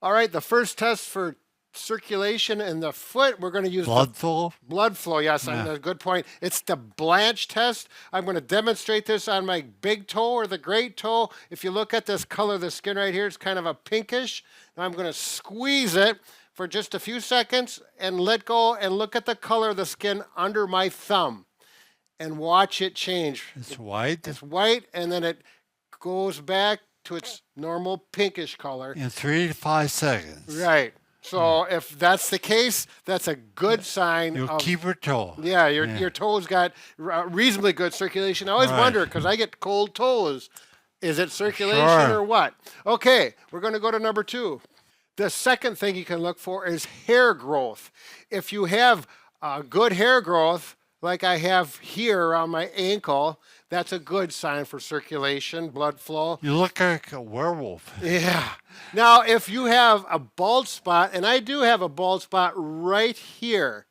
All right, the first test for circulation in the foot, we're going to use blood flow. Blood flow, yes, Yeah. a good point. It's the blanch test. I'm going to demonstrate this on my big toe or the great toe. If you look at this color of the skin right here, it's kind of a pinkish. Now I'm going to squeeze it for just a few seconds and let go and look at the color of the skin under my thumb and watch it change. It's white. It's white, and then it goes back to its normal pinkish color. In 3 to 5 seconds. Right. So if that's the case, that's a good sign. You'll keep your toe. Yeah, your toes got reasonably good circulation. I always wonder, because I get cold toes, is it circulation or what? Okay, we're going to go to number 2. The second thing you can look for is hair growth. If you have good hair growth, like I have here around my ankle, that's a good sign for circulation, blood flow. You look like a werewolf. Yeah. Now, if you have a bald spot, and I do have a bald spot right here.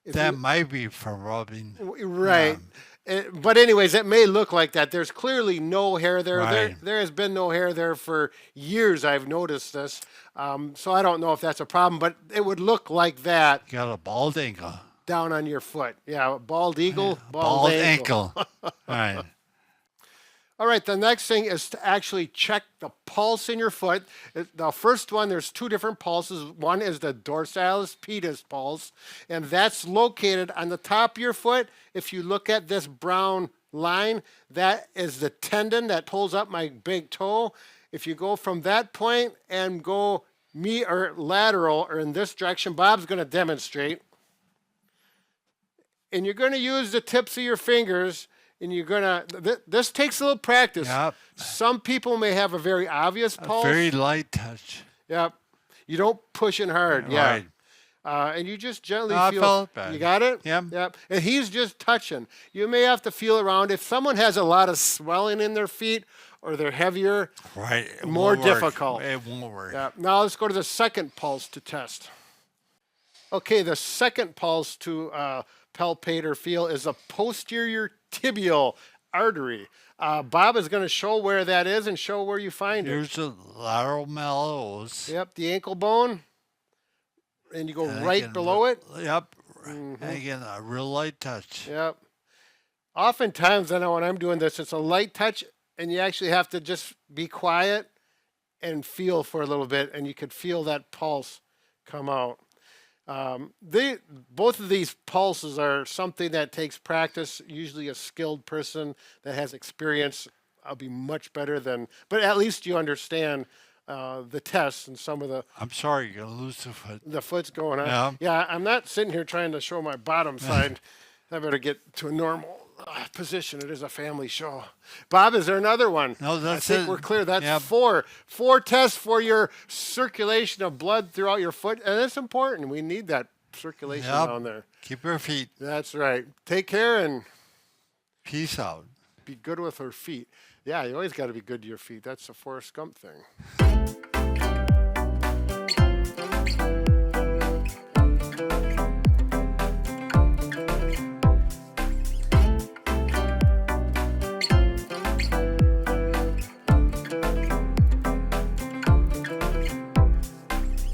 That might be from rubbing. Right. But anyways, it may look like that. There's clearly no hair there. Right. There has been no hair there for years. I've noticed this. So I don't know if that's a problem, but it would look like that. You got a bald ankle. Down on your foot. Yeah, bald eagle, Bald ankle. Right. All right, the next thing is to actually check the pulse in your foot. The first one, there's 2 different pulses. One is the dorsalis pedis pulse, and that's located on the top of your foot. If you look at this brown line, that is the tendon that pulls up my big toe. If you go from that point and go lateral or in this direction, Bob's going to demonstrate. And you're going to use the tips of your fingers, and you're going to, this takes a little practice. Yep. Some people may have a very obvious pulse. A very light touch. Yep. You don't push it hard. Right. Yeah. And you just gently I feel. felt it bad. You got it? Yep. Yep. And he's just touching. You may have to feel around. If someone has a lot of swelling in their feet or they're heavier, right. more difficult. It won't work. Yeah. Now let's go to the second pulse to test. Okay, the second pulse to palpate or feel is a posterior tibial artery. Bob is going to show where that is and show where you find it. Here's the lateral malleus. Yep, the ankle bone. And you go right below it. Yep. And again, a real light touch. Yep. Oftentimes, I know when I'm doing this, it's a light touch, and you actually have to just be quiet and feel for a little bit, and you could feel that pulse come out. Both of these pulses are something that takes practice. Usually a skilled person that has experience will be much better than, but at least you understand the tests and some of the. I'm sorry, you're going to lose the foot. The foot's going on. Yeah. Yeah, I'm not sitting here trying to show my bottom side. I better get to a normal position. It is a family show. Bob, is there another one? No, that's I think it. we're clear. That's Yep. 4. 4 tests for your circulation of blood throughout your foot. And it's important. We need that circulation down there. Keep your feet. That's right. Take care and Peace out. be good with her feet. Yeah, you always got to be good to your feet. That's a Forrest Gump thing.